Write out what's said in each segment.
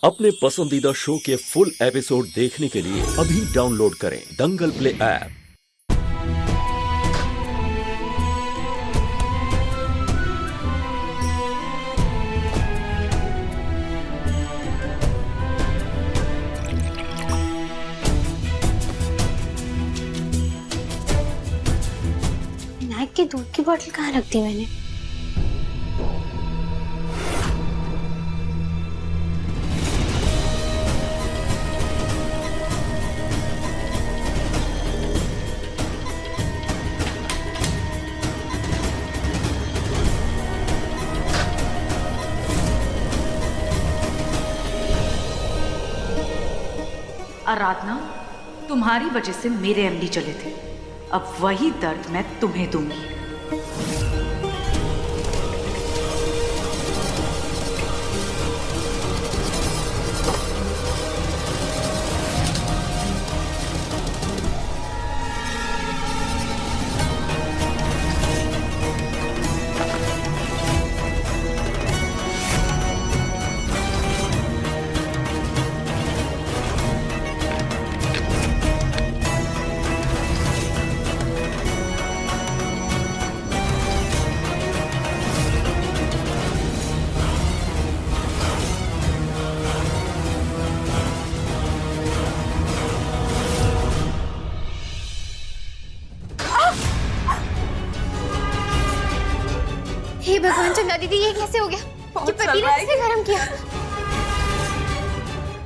अपने पसंदीदा शो के फुल एपिसोड देखने के लिए अभी डाउनलोड करें दंगल प्ले ऐप। विनायक की दूध की बोतल कहाँ रख दी मैंने? आराधना, तुम्हारी वजह से मेरे एमडी चले थे। अब वही दर्द मैं तुम्हें दूंगी। हे भगवान, चंदा दीदी ये कैसे हो गया? ये पति ने किसने गरम किया?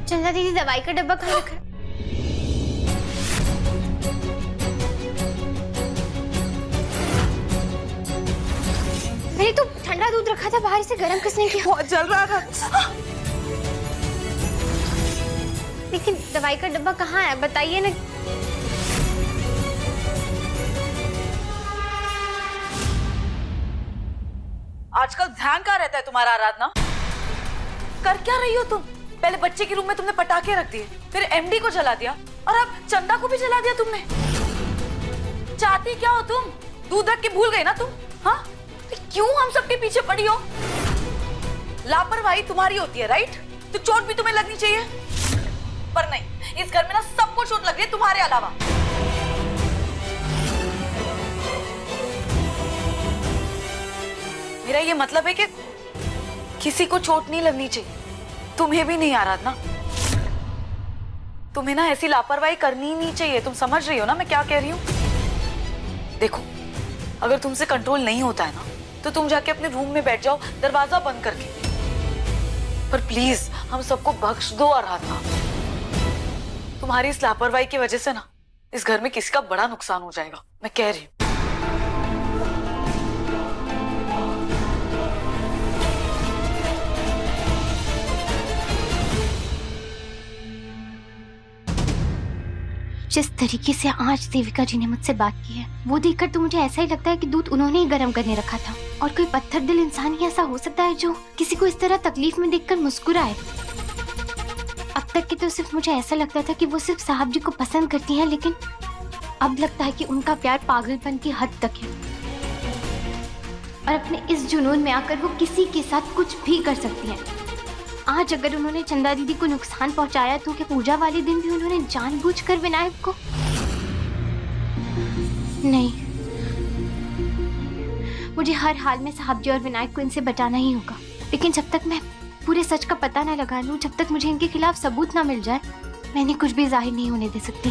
चंदा दीदी दवाई का डब्बा कहाँ रखा? मैंने तो ठंडा दूध रखा था, बाहर से गरम किसने किया? बहुत जल रहा था। लेकिन दवाई का डब्बा कहाँ है, बताइए ना। आजकल ध्यान कहाँ रहता है तुम्हारा आराधना? कर क्या रही हो तुम? पहले बच्चे के रूम में तुमने पटाखे रख दिए, फिर एमडी को जला दिया और अब चंदा को भी जला दिया तुमने। चाहती क्या हो तुम? दूध रख के भूल गए ना तुम? हाँ, तो क्यों हम सबके पीछे पड़ी हो? लापरवाही तुम्हारी होती है, राइट? तो चोट भी तुम्हें लगनी चाहिए, पर नहीं। इस घर में ना सबको चोट लग रही है तुम्हारे अलावा। मेरा ये मतलब है कि किसी को चोट नहीं लगनी चाहिए, तुम्हें भी नहीं आराधना। तुम्हें ना ऐसी लापरवाही करनी ही नहीं चाहिए। तुम समझ रही हो ना मैं क्या कह रही हूँ? देखो, अगर तुमसे कंट्रोल नहीं होता है ना, तो तुम जाके अपने रूम में बैठ जाओ, दरवाजा बंद करके। पर प्लीज हम सबको बख्श दो आराधना। तुम्हारी इस लापरवाही की वजह से ना इस घर में किसी का बड़ा नुकसान हो जाएगा, मैं कह रही हूँ। जिस तरीके से आज देविका जी ने मुझसे बात की है, वो देखकर तो मुझे ऐसा ही लगता है कि दूध उन्होंने ही गर्म करने रखा था। और कोई पत्थर दिल इंसान ही ऐसा हो सकता है जो किसी को इस तरह तकलीफ में देखकर मुस्कुराए। अब तक की तो सिर्फ मुझे ऐसा लगता था कि वो सिर्फ साहब जी को पसंद करती हैं, लेकिन अब लगता है कि उनका प्यार पागलपन की हद तक है और अपने इस जुनून में आकर वो किसी के साथ कुछ भी कर सकती हैं। आज अगर उन्होंने चंदा दीदी को नुकसान पहुंचाया तो क्या पूजा वाले दिन भी उन्होंने जानबूझकर विनायक को? नहीं, मुझे हर हाल में साहब जी और विनायक को इनसे बचाना ही होगा। लेकिन जब तक मैं पूरे सच का पता ना लगा लूं, जब तक मुझे इनके खिलाफ सबूत ना मिल जाए, मैं इन्हें कुछ भी जाहिर नहीं होने दे सकती।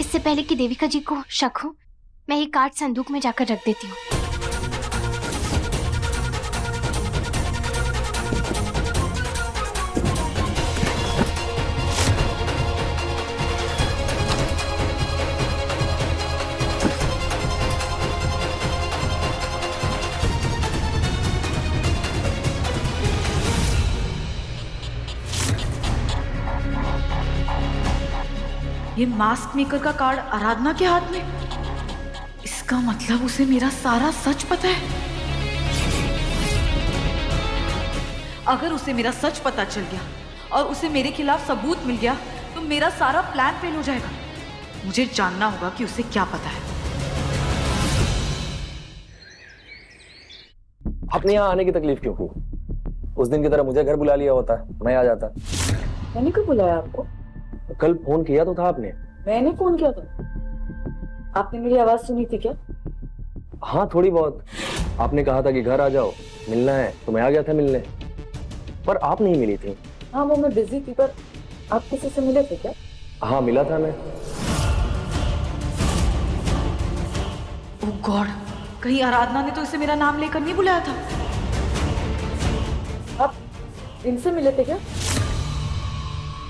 इससे पहले कि देविका जी को शक हो, मैं ये कार्ड संदूक में जाकर रख देती हूँ। ये मास्क मेकर का कार्ड आराधना के हाथ में। इसका मतलब उसे मेरा सारा सच पता है। अगर उसे मेरा सच पता चल गया और उसे मेरे खिलाफ सबूत मिल गया तो मेरा सारा प्लान फेल हो जाएगा। मुझे जानना होगा कि उसे क्या पता है। अपने यहाँ आने की तकलीफ क्यों की? उस दिन की तरह मुझे घर बुला लिया होता, मैं आ जाता। मैंने क्यों बुलाया आपको? कल फोन किया तो था आपने। मैंने फोन किया था? आपने मेरी आवाज सुनी थी क्या? हाँ थोड़ी बहुत। आपने कहा था कि घर आ जाओ, मिलना है, तो मैं आ गया था मिलने, पर आप नहीं मिली थी। हाँ वो मैं बिजी थी, पर आप किसी से मिले थे क्या? हाँ मिला था मैं। ओह गॉड, कहीं आराधना ने तो इसे मेरा नाम लेकर नहीं बुलाया था? आप इनसे मिले थे क्या?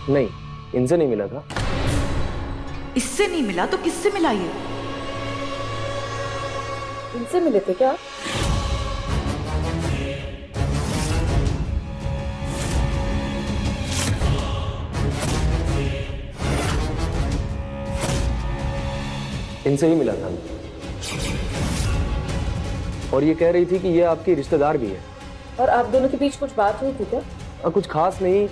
नहीं, इनसे नहीं मिला था। इससे नहीं मिला तो किससे मिला ये? इनसे मिले थे क्या? इनसे ही मिला था। और ये कह रही थी कि ये आपकी रिश्तेदार भी है। और आप दोनों के बीच कुछ बात हुई थी क्या? कुछ खास नहीं,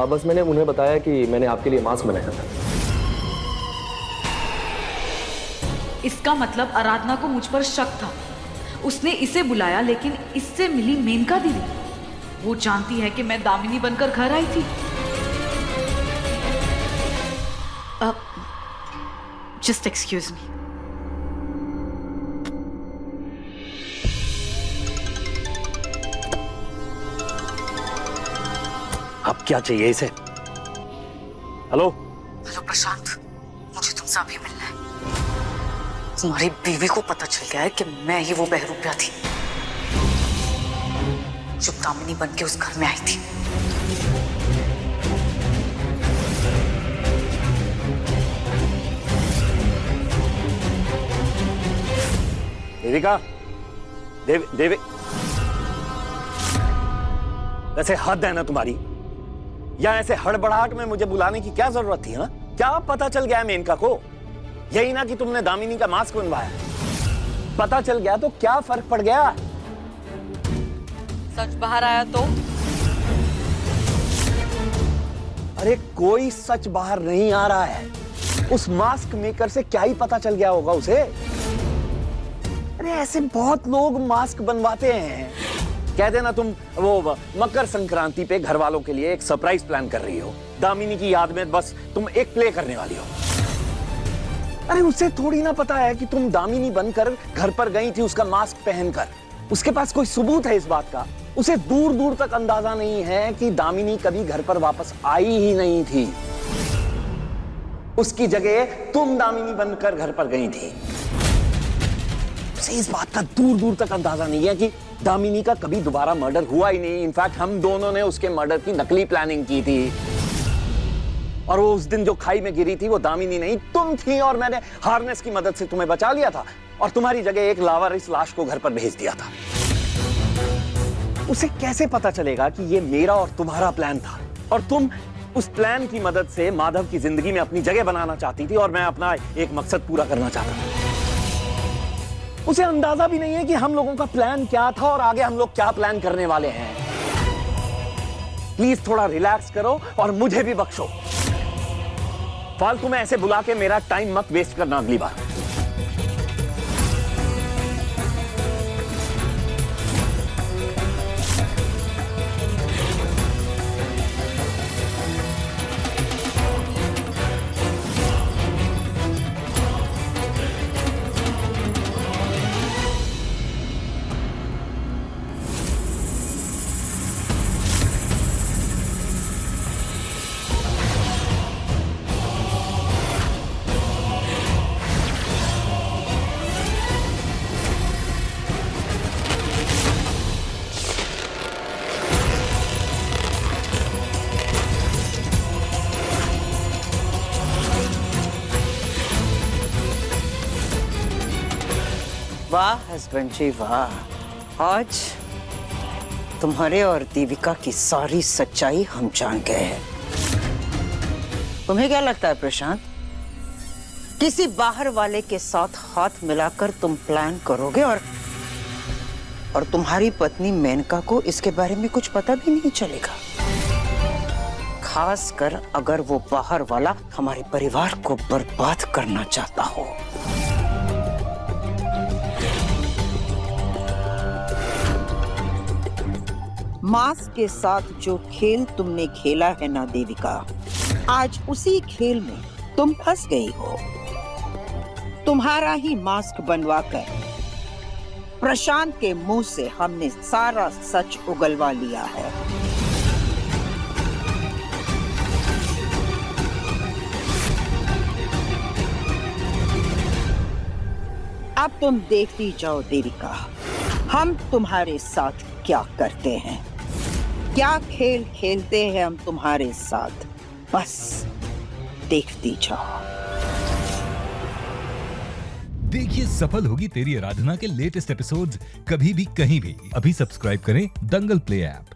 बस मैंने उन्हें बताया कि मैंने आपके लिए मास्क बनाया था। इसका मतलब आराधना को मुझ पर शक था। उसने इसे बुलाया, लेकिन इससे मिली मेनका दीदी। वो जानती है कि मैं दामिनी बनकर घर आई थी। Just excuse me. अब क्या चाहिए इसे? हेलो हेलो प्रशांत, मुझे तुमसे अभी मिलना है। तुम्हारी बीवी को पता चल गया है कि मैं ही वो बहरूपिया थी जो दामिनी बन के उस घर में आई थी। देविका, देवी, वैसे हद है ना तुम्हारी। या ऐसे हड़बड़ाहट में मुझे बुलाने की क्या जरूरत थी? हाँ, क्या पता चल गया मेनका को? यही ना कि तुमने दामिनी का मास्क बनवाया। पता चल गया तो क्या फर्क पड़ गया? सच बाहर आया तो? अरे कोई सच बाहर नहीं आ रहा है। उस मास्क मेकर से क्या ही पता चल गया होगा उसे? अरे ऐसे बहुत लोग मास्क बनवाते हैं। कह देना तुम वो मकर संक्रांति पे घर वालों के लिए एक सरप्राइज प्लान कर रही हो, दामिनी की याद में बस तुम एक प्ले करने वाली हो। अरे उसे थोड़ी ना पता है कि तुम दामिनी बनकर घर पर गई थी उसका मास्क पहनकर। उसके पास कोई सबूत है इस बात का? उसे दूर दूर तक अंदाजा नहीं है कि दामिनी कभी घर पर वापस आई ही नहीं थी। उसकी जगह तुम दामिनी बनकर घर पर गई थी। उसे इस बात का दूर दूर तक अंदाजा नहीं है कि दामिनी का कभी दोबारा मर्डर हुआ ही नहीं। इनफैक्ट हम दोनों ने उसके मर्डर की नकली प्लानिंग की थी। और वो उस दिन जो खाई में गिरी थी वो दामिनी नहीं तुम थी, और मैंने हार्नेस की मदद से तुम्हें बचा लिया था और तुम्हारी जगह एक लावारिस लाश को घर पर भेज दिया था। उसे कैसे पता चलेगा कि ये मेरा और तुम्हारा प्लान था और तुम उस प्लान की मदद से माधव की जिंदगी में अपनी जगह बनाना चाहती थी और मैं अपना एक मकसद पूरा करना चाहता था। उसे अंदाजा भी नहीं है कि हम लोगों का प्लान क्या था और आगे हम लोग क्या प्लान करने वाले हैं। प्लीज थोड़ा रिलैक्स करो और मुझे भी बख्शो। फालतू में ऐसे बुला के मेरा टाइम मत वेस्ट करना अगली बार। वाह हस्बैंड जी वाह, आज तुम्हारे और देविका की सारी सच्चाई हम जान गए हैं। तुम्हें क्या लगता है प्रशांत, किसी बाहर वाले के साथ हाथ मिलाकर तुम प्लान करोगे और तुम्हारी पत्नी मेनका को इसके बारे में कुछ पता भी नहीं चलेगा? खासकर अगर वो बाहर वाला हमारे परिवार को बर्बाद करना चाहता हो। मास्क के साथ जो खेल तुमने खेला है ना देविका, आज उसी खेल में तुम फंस गई हो। तुम्हारा ही मास्क बनवाकर प्रशांत के मुंह से हमने सारा सच उगलवा लिया है। अब तुम देखती जाओ देविका, हम तुम्हारे साथ क्या करते हैं, क्या खेल खेलते हैं हम तुम्हारे साथ, बस देखती जाओ। देखिए सफल होगी तेरी आराधना के लेटेस्ट एपिसोड्स कभी भी कहीं भी। अभी सब्सक्राइब करें दंगल प्ले ऐप।